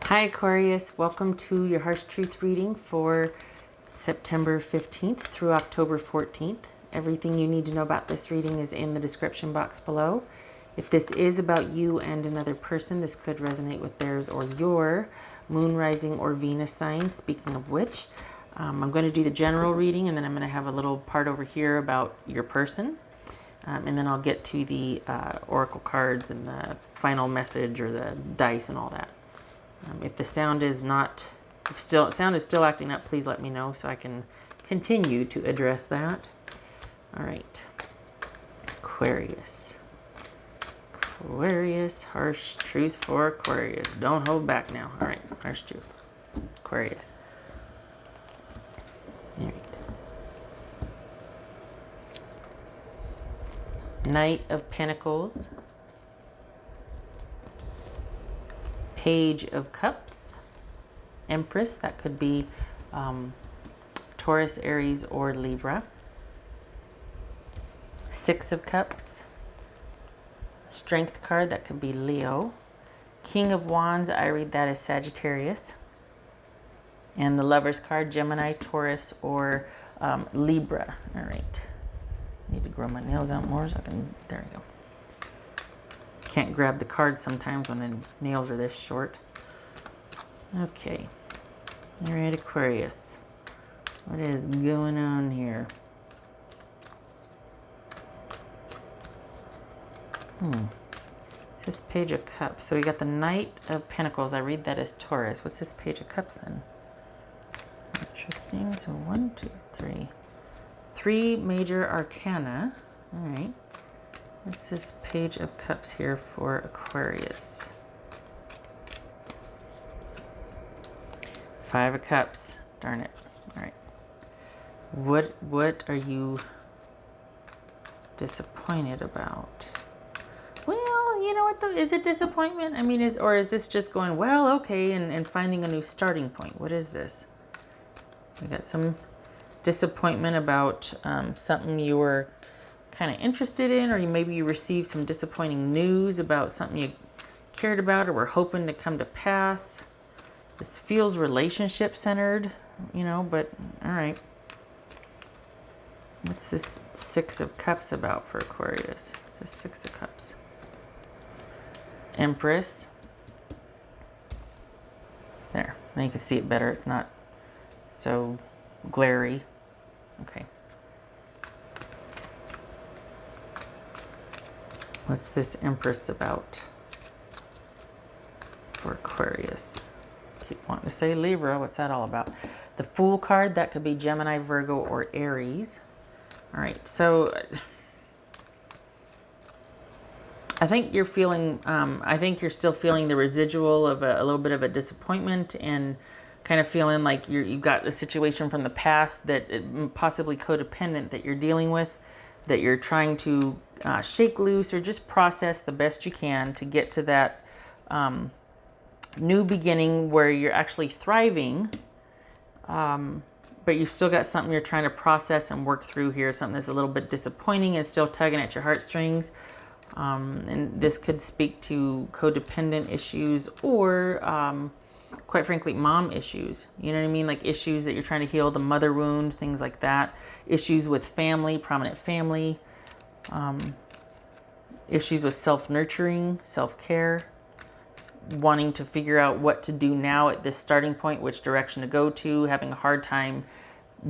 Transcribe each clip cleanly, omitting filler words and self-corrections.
Hi Aquarius, welcome to your Harsh Truth reading for September 15th through October 14th. Everything you need to know about this reading is in the description box below. If this is about you and another person, this could resonate with theirs or your moon, rising, or Venus sign. Speaking of which, I'm going to do the general reading, and then I'm going to have a little part over here about your person. And then I'll get to the oracle cards and the final message or the dice and all that. If the sound is not, if sound is still acting up, please let me know so I can continue to address that. All right, Aquarius. Aquarius, harsh truth for Aquarius. Don't hold back now. All right, harsh truth. Aquarius. All right. Knight of Pentacles. Page of Cups, Empress, that could be Taurus, Aries, or Libra. Six of Cups, Strength card, that could be Leo. King of Wands, I read that as Sagittarius. And the Lovers card, Gemini, Taurus, or Libra. All right. Need to grow my nails out more so I can, there we go. Can't grab the cards sometimes when the nails are this short. Okay. All right, Aquarius. What is going on here? It's this Page of Cups. So we got the Knight of Pentacles. I read that as Taurus. What's this Page of Cups then? Interesting. So 1, 2, 3. 3 major arcana. All right. What's this Page of Cups here for Aquarius? 5 of Cups. Darn it. All right. What are you disappointed about? Well, you know what though? Is it disappointment? I mean, is this just going, well, okay, and finding a new starting point? What is this? We got some disappointment about something you were kind of interested in, or maybe you received some disappointing news about something you cared about or were hoping to come to pass. This feels relationship centered, you know, but all right. What's this Six of Cups about for Aquarius? This Six of Cups. Empress. There, now you can see it better. It's not so glary. Okay. What's this Empress about for Aquarius? Keep wanting to say Libra. What's that all about? The Fool card, that could be Gemini, Virgo, or Aries. All right, so I think you're feeling, I think you're still feeling the residual of a little bit of a disappointment, and kind of feeling like you've got a situation from the past that possibly codependent that you're dealing with, that you're trying to shake loose or just process the best you can to get to that new beginning where you're actually thriving, but you've still got something you're trying to process and work through here, something that's a little bit disappointing and still tugging at your heartstrings. And this could speak to codependent issues or quite frankly, mom issues. You know what I mean? Like issues that you're trying to heal, the mother wound, things like that. Issues with family, prominent family. Issues with self-nurturing, self-care. Wanting to figure out what to do now at this starting point, which direction to go to. Having a hard time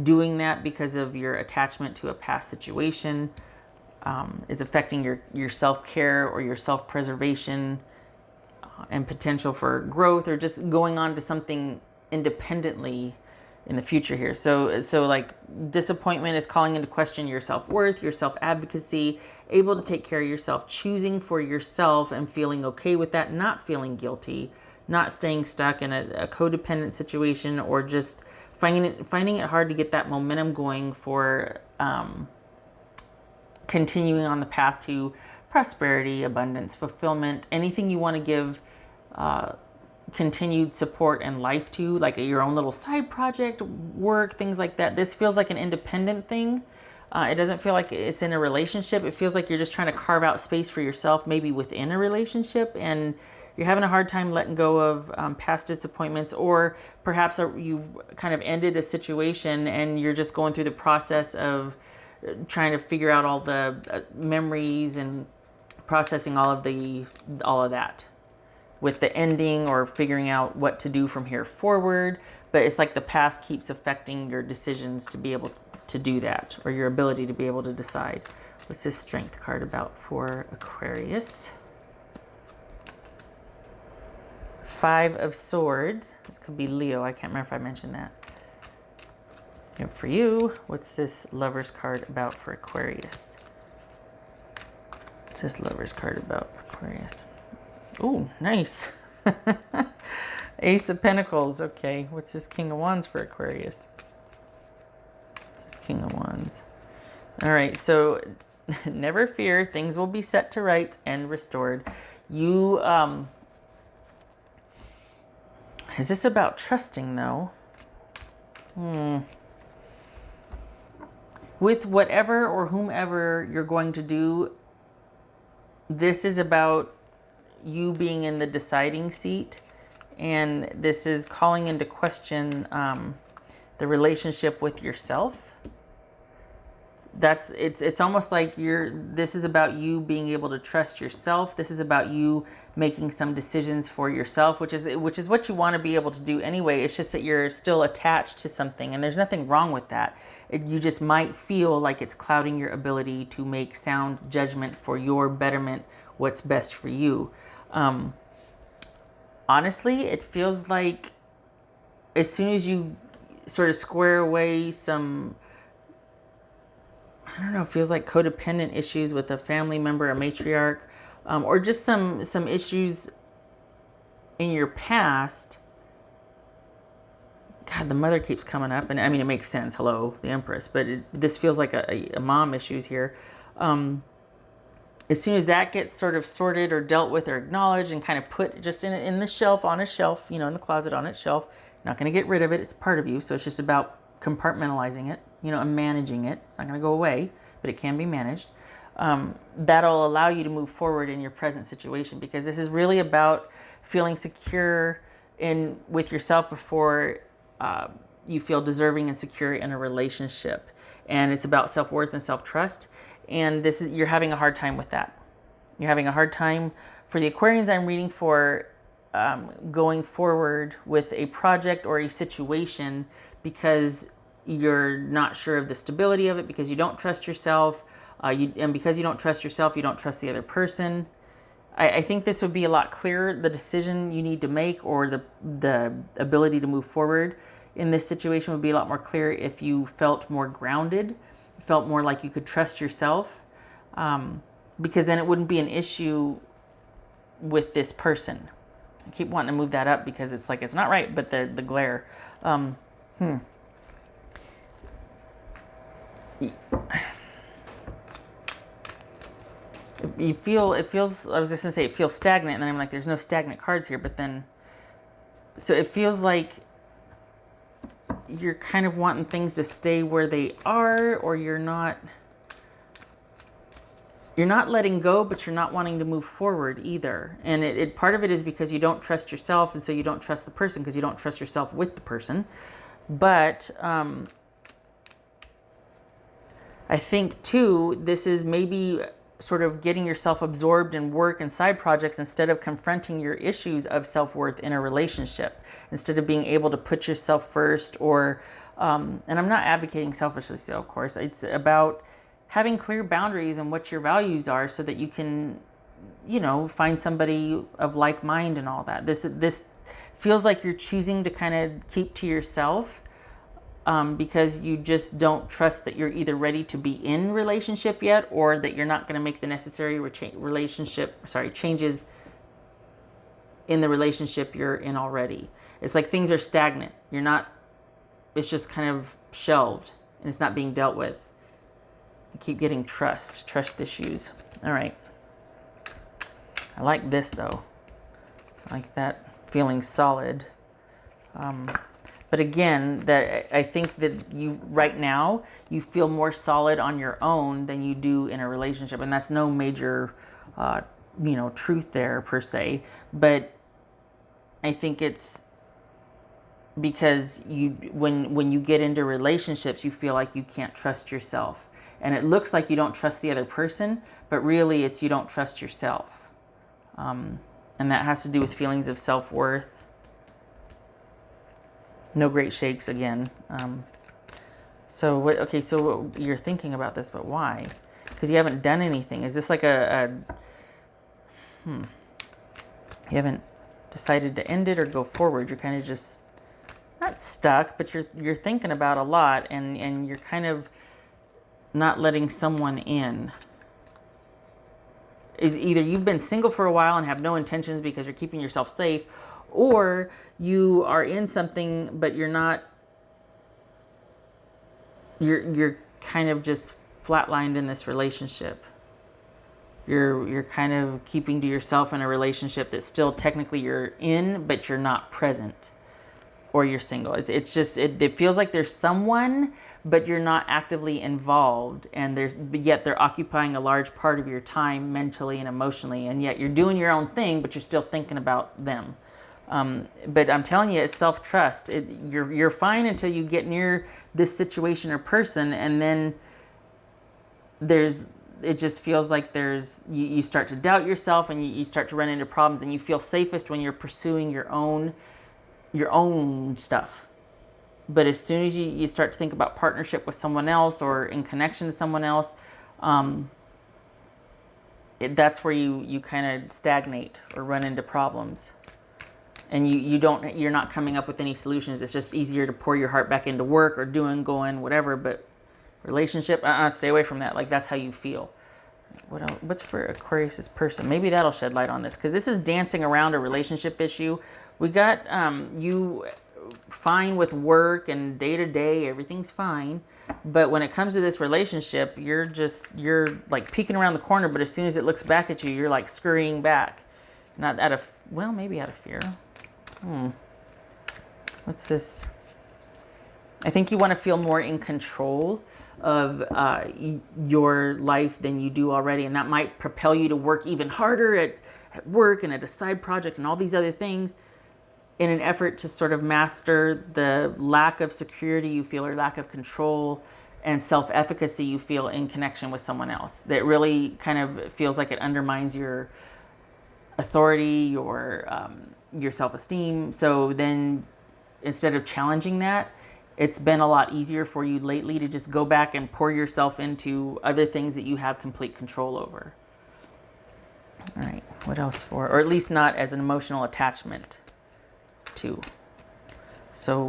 doing that because of your attachment to a past situation. Is affecting your self-care or your self-preservation. And potential for growth, or just going on to something independently in the future here. So like disappointment is calling into question your self-worth, your self-advocacy, able to take care of yourself, choosing for yourself and feeling okay with that, not feeling guilty, not staying stuck in a codependent situation, or just finding it hard to get that momentum going for continuing on the path to prosperity, abundance, fulfillment, anything you want to give continued support and life to, like your own little side project, work, things like that. This feels like an independent thing. It doesn't feel like it's in a relationship. It feels like you're just trying to carve out space for yourself, maybe within a relationship, and you're having a hard time letting go of past disappointments, or perhaps you've kind of ended a situation and you're just going through the process of trying to figure out all the memories and processing all of that with the ending, or figuring out what to do from here forward. But it's like the past keeps affecting your decisions to be able to do that, or your ability to be able to decide. What's this Strength card about for Aquarius? Five of Swords. This could be Leo. I can't remember if I mentioned that. And for you, what's this Lover's card about for Aquarius? What's this Lover's card about Aquarius? Oh, nice. Ace of Pentacles. Okay, what's this King of Wands for Aquarius? What's this King of Wands? All right, so never fear. Things will be set to rights and restored. You, is this about trusting, though? With whatever or whomever you're going to do, this is about you being in the deciding seat, and this is calling into question the relationship with yourself. It's almost like this is about you being able to trust yourself. This is about you making some decisions for yourself, which is what you want to be able to do anyway. It's just that you're still attached to something, and there's nothing wrong with that. You just might feel like it's clouding your ability to make sound judgment for your betterment, what's best for you. Honestly, it feels like as soon as you sort of square away some, I don't know, it feels like codependent issues with a family member, a matriarch, or just some issues in your past. God, the mother keeps coming up, and I mean, it makes sense. Hello, the Empress, but this feels like a mom issues here. As soon as that gets sort of sorted or dealt with or acknowledged and kind of put just in the shelf, on a shelf, in the closet on its shelf, not going to get rid of it. It's part of you. So it's just about compartmentalizing it, and managing it. It's not going to go away, but it can be managed. That'll allow you to move forward in your present situation, because this is really about feeling secure with yourself before you feel deserving and secure in a relationship. And it's about self-worth and self-trust. And you're having a hard time with that. You're having a hard time. For the Aquarians I'm reading for, going forward with a project or a situation, because you're not sure of the stability of it, because you don't trust yourself, and because you don't trust yourself, you don't trust the other person. I think this would be a lot clearer, the decision you need to make, or the ability to move forward in this situation would be a lot more clear if you felt more grounded, felt more like you could trust yourself, because then it wouldn't be an issue with this person. I keep wanting to move that up because it's like it's not right, but the glare. It feels, I was just gonna say it feels stagnant, and then I'm like, there's no stagnant cards here, but then, so it feels like you're kind of wanting things to stay where they are, or you're not letting go, but you're not wanting to move forward either. And part of it is because you don't trust yourself, and so you don't trust the person because you don't trust yourself with the person. But I think too, this is maybe sort of getting yourself absorbed in work and side projects instead of confronting your issues of self-worth in a relationship, instead of being able to put yourself first, or and I'm not advocating selfishly, so of course it's about having clear boundaries and what your values are, so that you can find somebody of like mind and all that. This feels like you're choosing to kind of keep to yourself, because you just don't trust that you're either ready to be in relationship yet, or that you're not going to make the necessary changes in the relationship you're in already. It's like things are stagnant. It's just kind of shelved, and it's not being dealt with. You keep getting trust issues. All right. I like this though. I like that feeling solid. But again, that I think that you right now you feel more solid on your own than you do in a relationship, and that's no major you know, truth there per se, but I think it's because when you get into relationships, you feel like you can't trust yourself. And it looks like you don't trust the other person, but really it's you don't trust yourself. And that has to do with feelings of self-worth. No great shakes again. So what you're thinking about this, but why? Because you haven't done anything. Is this like you haven't decided to end it or go forward? You're kind of just not stuck, but you're thinking about a lot, and you're kind of not letting someone in. Is either you've been single for a while and have no intentions because you're keeping yourself safe, or you are in something but you're not. You're kind of just flatlined in this relationship. You're kind of keeping to yourself in a relationship that still technically you're in, but you're not present. Or you're single. It's just it feels like there's someone, but you're not actively involved, and yet they're occupying a large part of your time mentally and emotionally, and yet you're doing your own thing, but you're still thinking about them. But I'm telling you, it's self-trust. You're fine until you get near this situation or person, and then it just feels like you start to doubt yourself, and you start to run into problems, and you feel safest when you're pursuing your own stuff. But as soon as you start to think about partnership with someone else or in connection to someone else, that's where you kind of stagnate or run into problems. And you're not coming up with any solutions. It's just easier to pour your heart back into work or going, whatever. But relationship, stay away from that. Like, that's how you feel. What's for Aquarius's person? Maybe that'll shed light on this, because this is dancing around a relationship issue. We got you fine with work and day to day, everything's fine. But when it comes to this relationship, you're like peeking around the corner, but as soon as it looks back at you, you're like scurrying back. Not out of, well, maybe out of fear. What's this? I think you want to feel more in control of your life than you do already. And that might propel you to work even harder at work and at a side project and all these other things, in an effort to sort of master the lack of security you feel, or lack of control and self-efficacy you feel in connection with someone else. That really kind of feels like it undermines your authority, your self-esteem. So then, instead of challenging that, it's been a lot easier for you lately to just go back and pour yourself into other things that you have complete control over. All right, what else for? Or at least not as an emotional attachment to. So,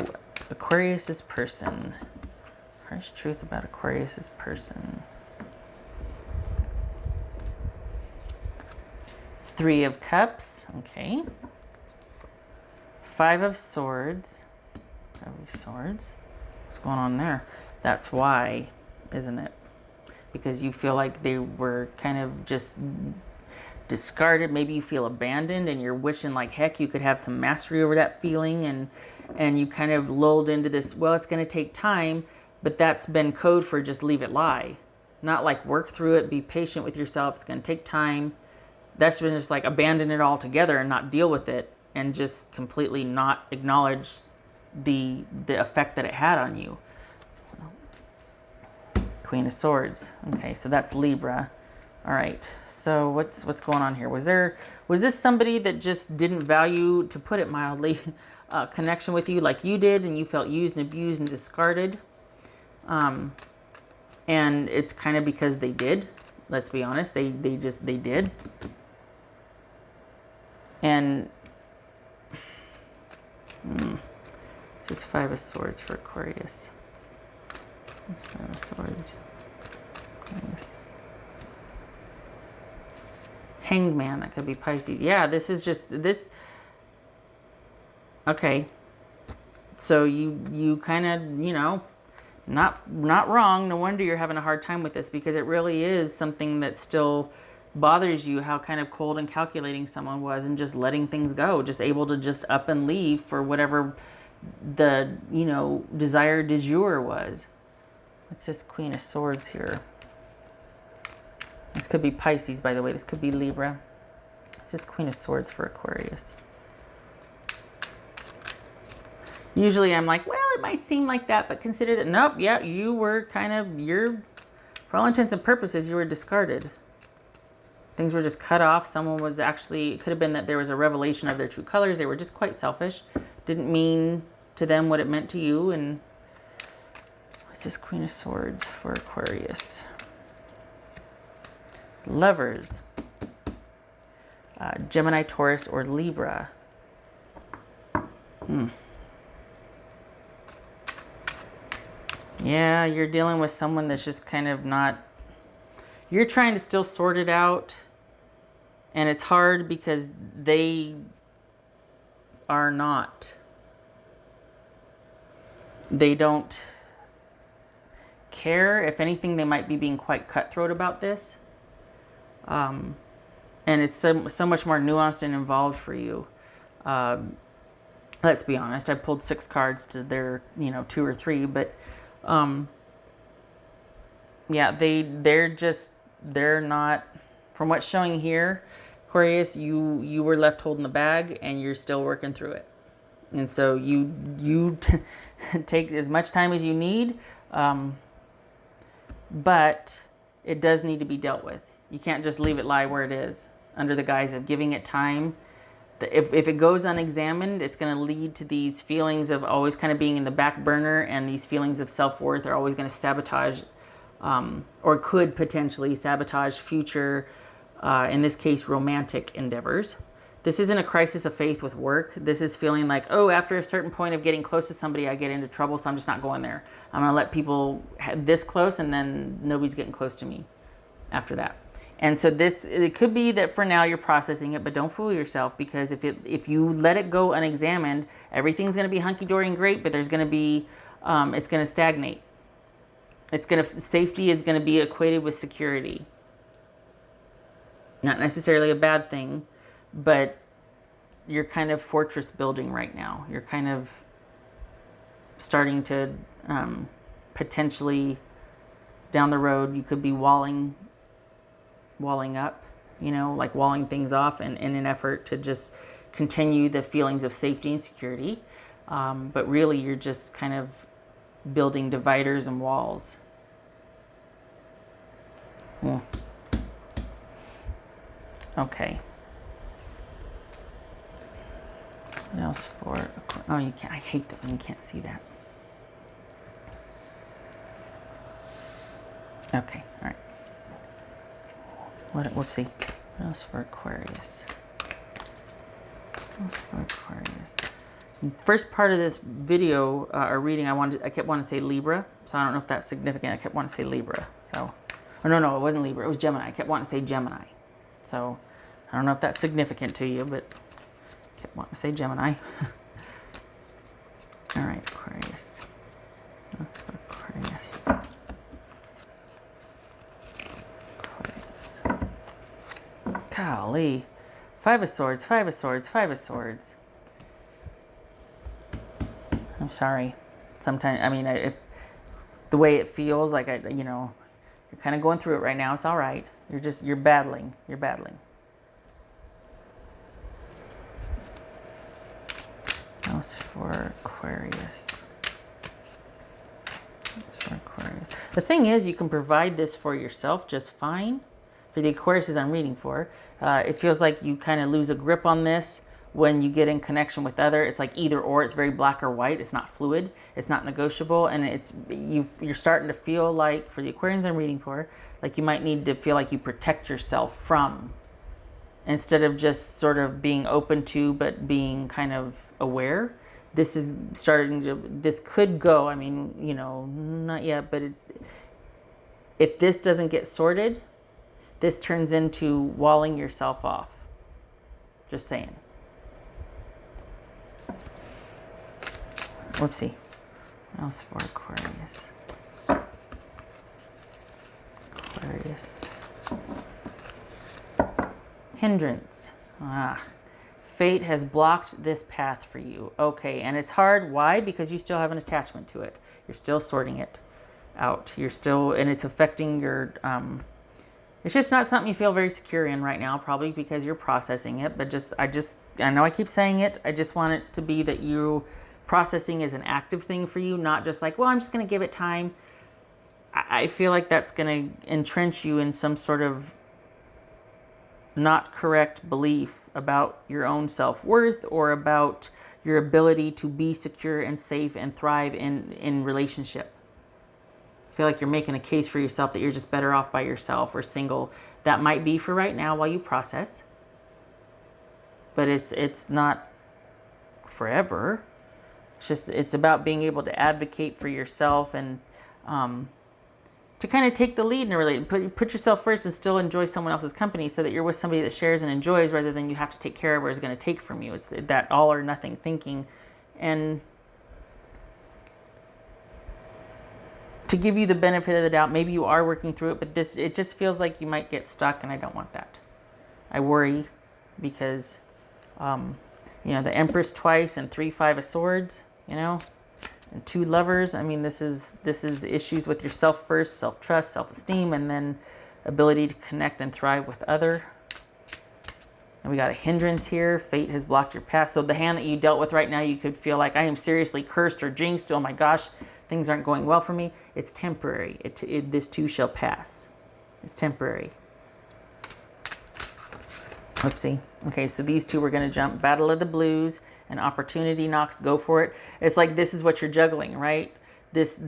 Aquarius's person. Harsh truth about Aquarius's person. 3 of Cups. Okay. 5 of Swords. 5 of Swords. What's going on there? That's why, isn't it? Because you feel like they were kind of just discarded. Maybe you feel abandoned, and you're wishing like heck you could have some mastery over that feeling, and you kind of lulled into this, well, it's going to take time, but that's been code for just leave it lie. Not like work through it, be patient with yourself, it's going to take time. That's been just like abandon it altogether and not deal with it, and just completely not acknowledge the effect that it had on you. Queen of Swords. Okay, so that's Libra. All right, so what's going on here? Was this somebody that just didn't value, to put it mildly, connection with you like you did, and you felt used and abused and discarded? And it's kind of because they did. Let's be honest, they did. And this is 5 of Swords for Aquarius. 5 of Swords. Aquarius. Hanged Man, that could be Pisces. Yeah, this is just this. Okay, so you kind of, not wrong. No wonder you're having a hard time with this, because it really is something that still bothers you, how kind of cold and calculating someone was, and just letting things go, just able to just up and leave for whatever the desire du jour was. What's this Queen of Swords here? This could be Pisces, by the way. This could be Libra. This is Queen of Swords for Aquarius. Usually I'm like, well, it might seem like that, but consider that, nope, yeah, you were kind of, for all intents and purposes, you were discarded. Things were just cut off. Someone was actually, it could have been that there was a revelation of their true colors. They were just quite selfish. Didn't mean to them what it meant to you. And what's this Queen of Swords for Aquarius? Lovers. Gemini, Taurus, or Libra. Yeah, you're dealing with someone that's just kind of not, you're trying to still sort it out. And it's hard because they are not. They don't care. If anything, they might be being quite cutthroat about this. And it's so much more nuanced and involved for you. Let's be honest. I pulled 6 cards to their, 2 or 3, but yeah, they're not, from what's showing here, Aquarius, you were left holding the bag and you're still working through it. And so you take as much time as you need, but it does need to be dealt with. You can't just leave it lie where it is under the guise of giving it time. If it goes unexamined, it's going to lead to these feelings of always kind of being in the back burner, and these feelings of self-worth are always going to sabotage, or could potentially sabotage future, in this case, romantic endeavors. This isn't a crisis of faith with work. This is feeling like, oh, after a certain point of getting close to somebody, I get into trouble, so I'm just not going there. I'm going to let people have this close, and then nobody's getting close to me after that. And so it could be that for now you're processing it, but don't fool yourself, because if you let it go unexamined, everything's going to be hunky-dory and great, but there's going to be, it's going to stagnate. Safety is going to be equated with security. Not necessarily a bad thing, but you're kind of fortress building right now. You're kind of starting to potentially down the road, you could be walling up, like walling things off in an effort to just continue the feelings of safety and security. But really, you're just kind of building dividers and walls. Okay. What else for? Oh, you can't. I hate that when you can't see that. Okay. All right. Whoopsie. What else for Aquarius? What else for Aquarius? First part of this video or reading, I kept wanting to say Libra, so I don't know if that's significant. I kept wanting to say Libra. So, oh no, it wasn't Libra. It was Gemini. I kept wanting to say Gemini. So, I don't know if that's significant to you, but I kept wanting to say Gemini. All right, Aquarius. That's for Aquarius. Golly. 5 of Swords, 5 of Swords, 5 of Swords. I'm sorry. Sometimes, if the way it feels like you're kind of going through it right now, it's all right. You're battling. You're battling. Else for Aquarius. The thing is, you can provide this for yourself just fine. For the Aquariuses I'm reading for, it feels like you kind of lose a grip on this when you get in connection with other. It's like either or. It's very black or white. It's not fluid. It's not negotiable. And you're starting to feel like, for the Aquarians I'm reading for, like you might need to feel like you protect yourself from, instead of just sort of being open to, but being kind of aware. This is starting to, this could go, not yet, but if this doesn't get sorted, this turns into walling yourself off. Just saying. Whoopsie. What else for Aquarius? Hindrance. Fate has blocked this path for you. Okay, and it's hard. Why? Because you still have an attachment to it. You're still sorting it out. And it's affecting your... It's just not something you feel very secure in right now, probably because you're processing it. But I know I keep saying it. I just want it to be that you processing is an active thing for you, not just like, well, I'm just going to give it time. I feel like that's going to entrench you in some sort of not correct belief about your own self-worth or about your ability to be secure and safe and thrive in relationship. I feel like you're making a case for yourself that you're just better off by yourself or single. That might be for right now while you process, but it's not forever. It's about being able to advocate for yourself and to kind of take the lead in a relationship. Put yourself first and still enjoy someone else's company so that you're with somebody that shares and enjoys rather than you have to take care of or is going to take from you. It's that all or nothing thinking. And to give you the benefit of the doubt, maybe you are working through it, but it just feels like you might get stuck, and I don't want that. I worry because, the Empress twice and 3 5 of Swords, and 2 Lovers. I mean, this is issues with yourself first, self-trust, self-esteem, and then ability to connect and thrive with other. And we got a hindrance here. Fate has blocked your path. So the hand that you dealt with right now, you could feel like I am seriously cursed or jinxed. Oh my gosh, things aren't going well for me. It's temporary. This too shall pass. It's temporary. Oopsie. Okay, so these two we're going to jump. Battle of the Blues and Opportunity Knocks. Go for it. It's like this is what you're juggling, right? This,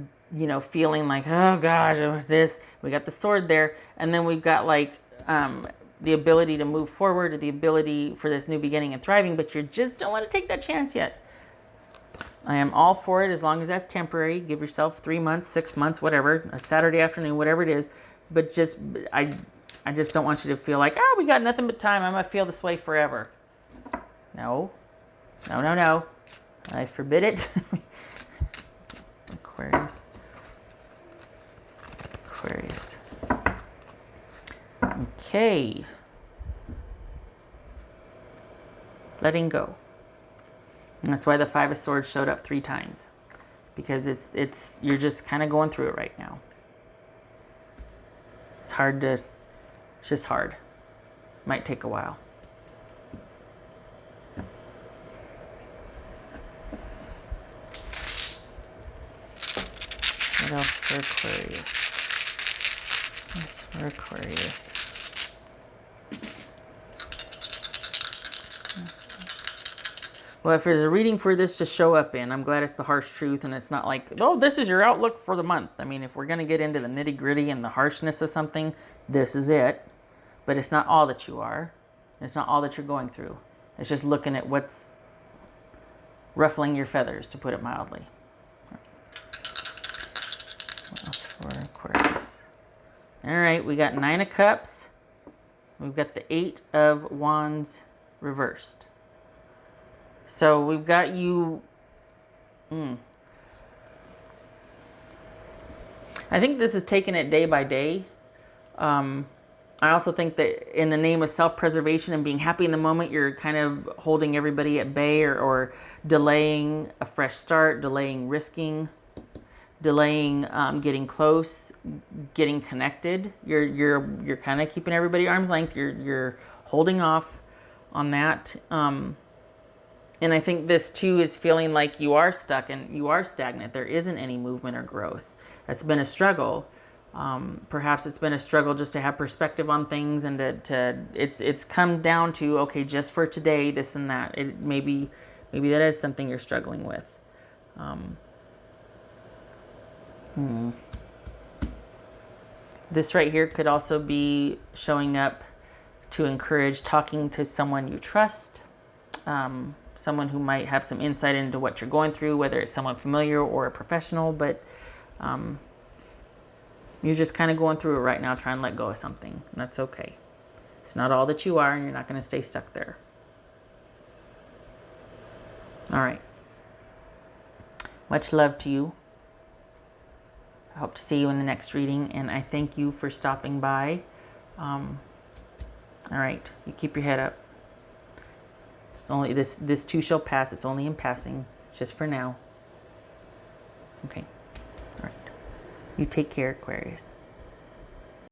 feeling like, oh gosh, it was this. We got the sword there. And then we've got like the ability to move forward or the ability for this new beginning and thriving, but you just don't want to take that chance yet. I am all for it as long as that's temporary. Give yourself 3 months, 6 months, whatever, a Saturday afternoon, whatever it is. But I just don't want you to feel like, we got nothing but time. I'm going to feel this way forever. No. I forbid it. Aquarius. Okay. Letting go. And that's why the 5 of Swords showed up 3 times. Because you're just kind of going through it right now. It's just hard. Might take a while. What else for Aquarius? Well, if there's a reading for this to show up in, I'm glad it's the harsh truth and it's not like, this is your outlook for the month. I mean, if we're going to get into the nitty gritty and the harshness of something, this is it. But it's not all that you are. It's not all that you're going through. It's just looking at what's ruffling your feathers, to put it mildly. What else for Aquarius? All right, we got 9 of Cups. We've got the 8 of Wands reversed. So we've got you. I think this is taking it day by day. I also think that in the name of self-preservation and being happy in the moment, you're kind of holding everybody at bay or delaying a fresh start, delaying risking, delaying getting close, getting connected. You're kind of keeping everybody arm's length. You're holding off on that. And I think this too is feeling like you are stuck and you are stagnant. There isn't any movement or growth. That's been a struggle. Perhaps it's been a struggle just to have perspective on things and it's come down to, okay, just for today, this and that. Maybe that is something you're struggling with. This right here could also be showing up to encourage talking to someone you trust. Someone who might have some insight into what you're going through, whether it's someone familiar or a professional, but you're just kind of going through it right now, trying to let go of something, and that's okay. It's not all that you are, and you're not going to stay stuck there. All right. Much love to you. I hope to see you in the next reading, and I thank you for stopping by. All right. You keep your head up. Only this too shall pass. It's only in passing. It's just for now. Okay. All right. You take care, Aquarius.